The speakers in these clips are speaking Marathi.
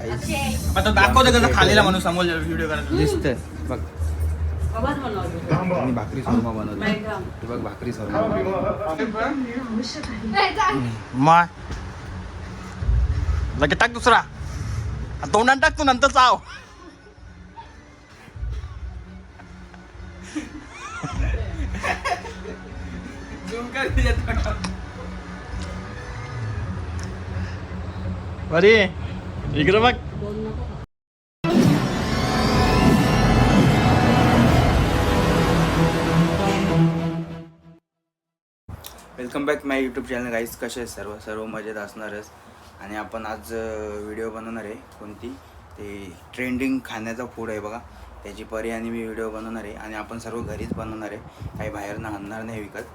आता दाखवतो कसं खालेला म्हणून समोर व्हिडिओ करायचा दिसतंय बघ. आणि भाकरी शोरमा बनवली. हे बघ भाकरी शोरमा मा लगे टाक दुसरा तोंडात टाक तू नंतर चाव बरी इकडे बघ. वेलकम बॅक माय यूट्यूब चॅनल गाईज. कसे सर्व मजेत असणारच. आणि आपण आज व्हिडिओ बनवणार आहे कोणती ते ट्रेंडिंग खाण्याचा फूड आहे बघा. त्याची परी आणि मी व्हिडिओ बनवणार आहे आणि आपण सर्व घरीच बनवणार आहे. काही बाहेरनं आणणार नाही विकत.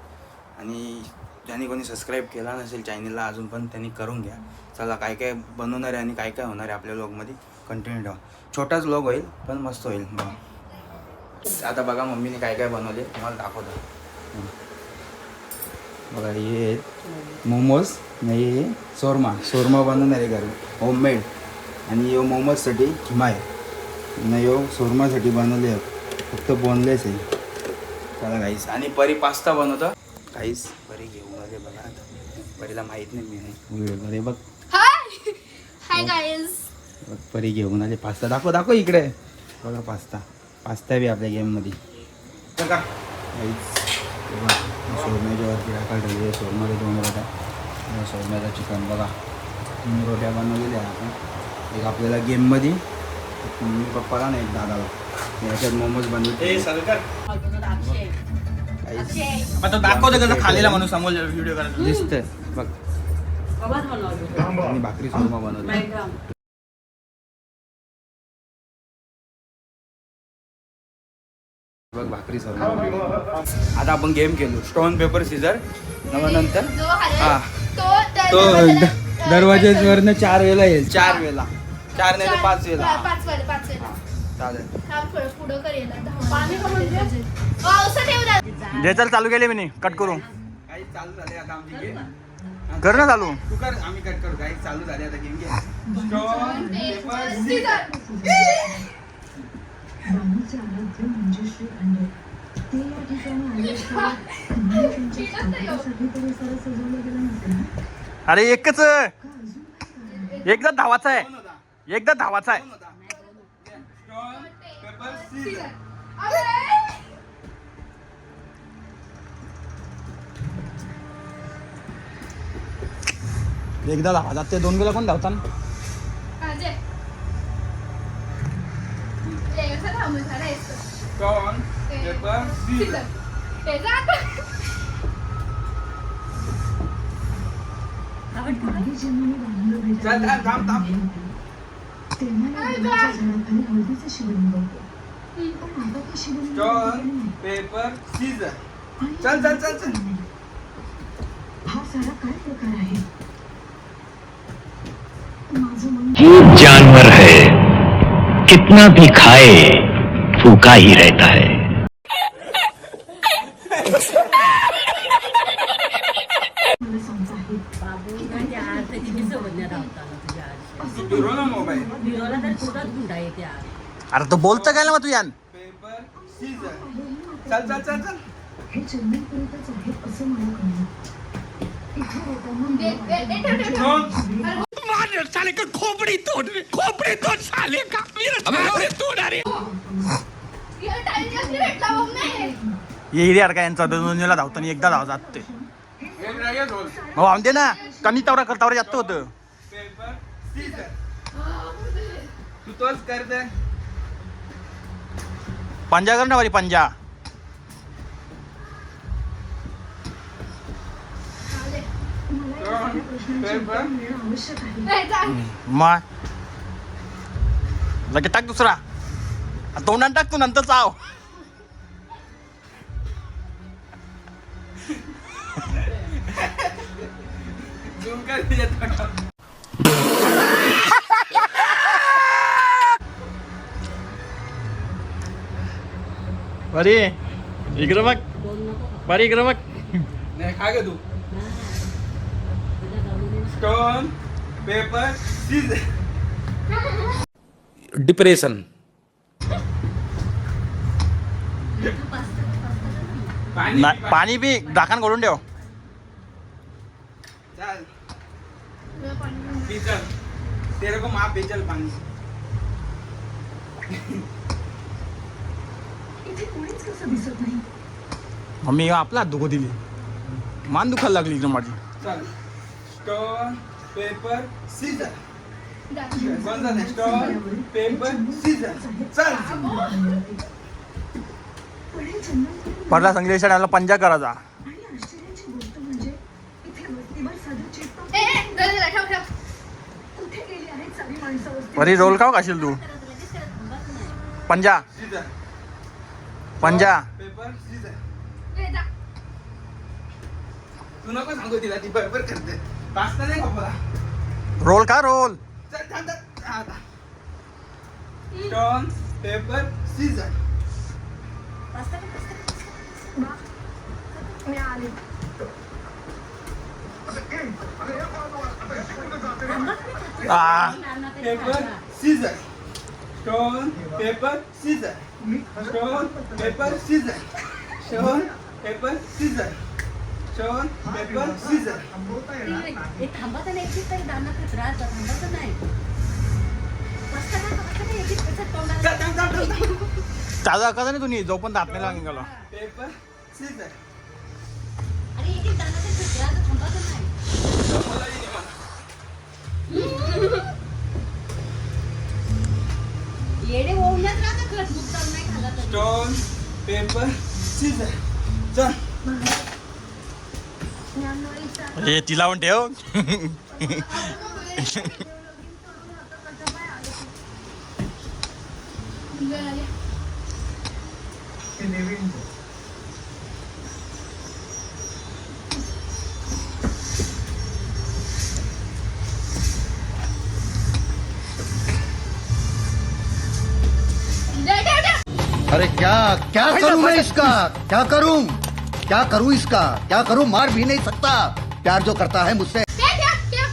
आणि ज्यांनी कोणी सबस्क्राईब केला नसेल चॅनलला अजून पण त्यांनी करून घ्या. चला काय काय बनवणार आहे आणि काय काय होणार आहे आपल्या व्लॉगमध्ये कंटिन्यू ठेवा. छोटाच व्लॉग होईल पण मस्त होईल बघा. आता बघा मम्मीने काय काय बनवले तुम्हाला दाखवतो बघा. हे मोमोज नाही शोरमा बनवणार आहे घरी होममेड. आणि यो मोमोजसाठी खिमा आहे नाही यो शोरमासाठी बनवले फक्त बोनलेस आहे. चला गाईस. आणि परी पास्ता बनवतो गाईस. परी घेऊन आले बघा. आता परीला माहीत नाही मी व्हिडिओ मध्ये बघ. Hi guys. परी घेऊन आले पास्ता. दाखव इकडे बघा. पास्ता बी आपल्या गेममध्ये बघा गाईस. शोरम्याच्या वरती टाकायला ठेवली. शोरमध्ये 2 रोट्या. शोरम्याचा चिकन बघा. 3 रोट्या बनवलेल्या आहे आपण. एक आपल्याला गेममध्ये मम्मी पप्पाला नाही एक दादाला. याच्यात मोमोज बनवले. आता दाखवतो कसं खालेला म्हणून समोर व्हिडिओ करायचा दिसतंय बघ. आणि भाकरी शोरमा बनवली. बघ भाकरी शोरमा. आता आपण गेम खेळलो स्टोन पेपर सीझर. नंतर हा तो दरवाज्यावरनं 4 वेळा येईल. 4 वेळा 4 नाही तर 5 वेळा. चालेल. जे चल चालू केले मी कट करू. काही चालू झाले आता आमची गेम. कर ना चालू. तू कर आम्ही कट करू. काही चालू झाले आता गेम. घे स्टोन पेपर सीझर. अरे एकच एकदा धावाचा आहे. एकदा धावा जाते. 2 वेळा कोण धावता ना. Stone paper Caesar. Stone paper Caesar. चल. हा सारा काय प्रकार आहे. जानवर है कितना भी खाए भूखा ही रहता है. मला समजा आहे अरे तो बोलतं काय ना मग तू यान. Paper scissor. चल. हे चेन्नईपर्यंतच आहे असं मला कळलं. येईल यार काय यांचा 2 वेळा धावताना एकदा धाव जाते. हो आमदे ना कमी तवरा जास्त होतं. Paper scissor. तू तोच करते. पंजा कर ना वाली पंजा. आवश्यक आहे. मा लगे टाक दुसरा तोंडात टाक तू नंतर चाव. बरी इकडे बघ. नाही खा ग तू. Stone paper scissor. डिप्रेशन. पाणी बी ढाकण करून ठेव. चल पी चल, तेरे को माँ पे चल पानी. इथे कोणीच कसं दिसत नाही. मम्मी आपला हात दुखो दिली, मान दुखायला लागली एकदम माझी. चल स्टोन पेपर सीजर. कोण जाते? Stone paper scissor. चल. पण हे जन्मभर पडला संगीत टायमाला पंजा करायचा. आणि आश्चर्याची गोष्ट म्हणजे इथे वस्तीवर साधं चेक ए, ए, जरा जरा, ठेव, ठेव. कुठे गेली आहेत सारी माणसं वस्तीवर? परी रोल खाऊ खाशील तू? पंजा सीजर पंजा. Paper Caesar. ए, जा. तू नको सांगू तिला, ती बरोबर करते. पास्ता नाही कपला. रोल का रोल. चल थांब थांब. आता स्टोन पेपर सीजर. मी आले. Paper scissor. Stone paper scissor. Stone paper scissor. Stone paper scissor. Stone paper scissor. थांबत नाही एकटीच तरी दाना खतरा थांबत नाही. चल थांब थांब थांब थांब. ताजा कसा नाही तुम्ही जो पण दात नाही लागून गेला. Paper scissor. आणि एक एक दाना खतरा थांबत नाही. येडे होऊनच राहता खत मुक्ताव नाही खाला तरी. Stone paper scissor. चल. हे ती लावून ठेव. ठेव, ठेव, ठेव. अरे क्या क्या करूं मैं इसका, क्या करूं इसका, क्या करूं. मार भी नहीं सकता. प्यार जो करता है मुझसे. ठेव, ठेव, ठेव.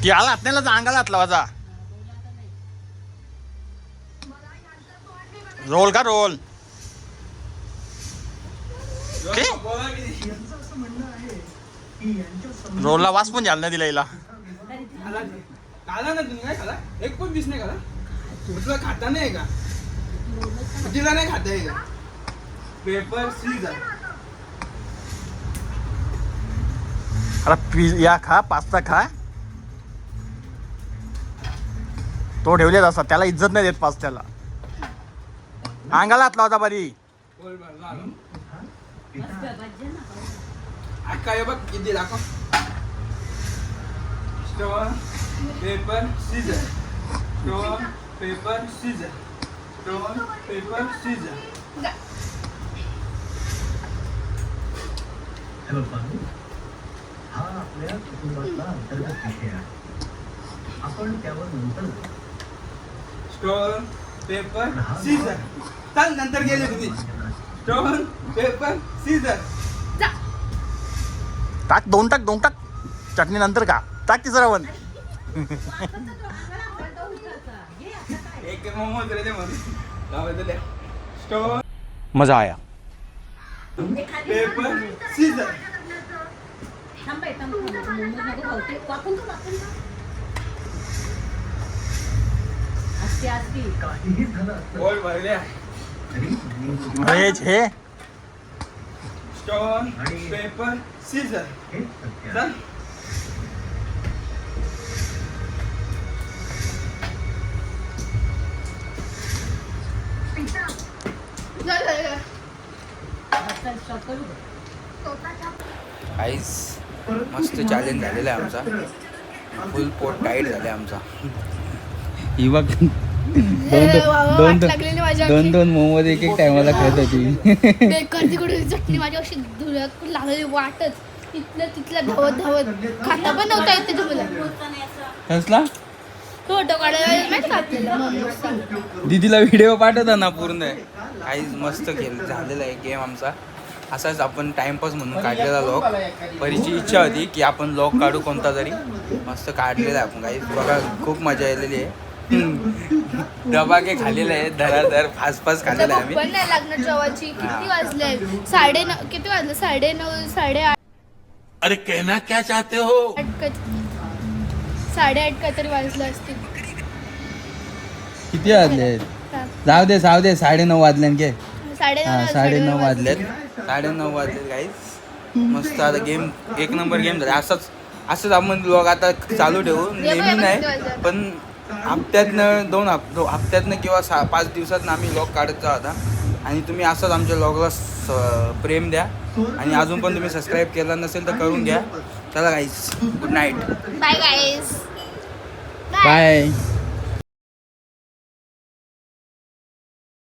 ती आला हातण्याला अंगाला हात लावायचा. रोल का रोल. ते? बोला की यांचं असं म्हणणं आहे की यांच्या रोलला वास पण झाला नाही दिला हिला. खाला ना तुम्ही? काय खाला? एक पण पीस नाही खाला? तुला खाता नाही का? तिला नाही खाता आहे का? Paper scissor. अरे या खा पास्ता खा. तो ठेवलेच असतात, त्याला इज्जत नाही देत पास्त्याला. अंगाला हात लावता बरी. बोल बरं, झालं. अक्का हे बघ किती दाखव. Stone paper scissor. Stone paper scissor. Stone paper scissor. जा. हा आपल्या कुटुंबातला अंतर्गत विषय आहे. आपण त्यावर नंतर स्टोन पेपर सीजर. चल नंतर गेले तुम्ही. Stone paper scissor. जा. टाक दोन टाक चटणी नंतर का टाक तिसरा वन. एक मोमोज रे म्हणून लावा दिले. स्टोन मजा आया. Paper scissor. थांब बाई, थांब, थांब. मोमोज नको खाऊ. ते वाकून का, वाकून का? असते असते. काहीही झालं असतं बोल भरले. व्हेज हे स्टोन पेपर सीजर. हे सत्य आहे. चल. जा, जा, जा. चल, stop करू. आईस मस्त चॅलेंज झालेला आहे आमचा. फुल पोट टाईट झाले आमचा. ही बघ वाट लागलेली माझ्या अशी. दोन मोमोज एक टायमाला खात होती. बेकारची कुठे चटणी माझी अशी धुळ्यात लागलेली वाटच. तिथल्या धावत खाता पण नव्हता येत त्याच्या मला. कसला फोटो काढायला माहिती का आपल्याला मोमोजचा? दीदीला व्हिडिओ पाठवता ना पूर्ण. आईज मस्त खेळ झालेला आहे गेम आमचा. असाच आपण टाइमपास म्हणून काढलेला लॉक. परीची इच्छा होती की आपण लॉक काढू कोणता तरी. मस्त काढलेला आहे आपण काही. बघा खूप मजा आलेली आहे. दबाके खाल्लेले आहेत धराधर फास खाल्लेला आहे आम्ही. पण नाही लागणार जेवायची. किती वाजले? 9:30. किती वाजले? 9:30 8:30. अरे कहना क्या चाहते हो? 8:30 काहीतरी वाजले असतील. किती वाजले आहेत? जाऊ दे 9:30 वाजले घे. 9:30 9:30 वाजलेत. 9:30 वाजले गाईस. मस्त आता गेम एक नंबर गेम झाला. असंच आपण ब्लॉग आता चालू ठेवू. नेहमी नाही पण हप्त्यातनं हप्त्यातनं किंवा 5 दिवसातनं आम्ही ब्लॉग काढत जाऊ आता. आणि तुम्ही असंच आमच्या ब्लॉगला प्रेम द्या. आणि अजून पण तुम्ही सबस्क्राईब केला नसेल तर करून घ्या. चला guys, good night. Bye guys. Bye.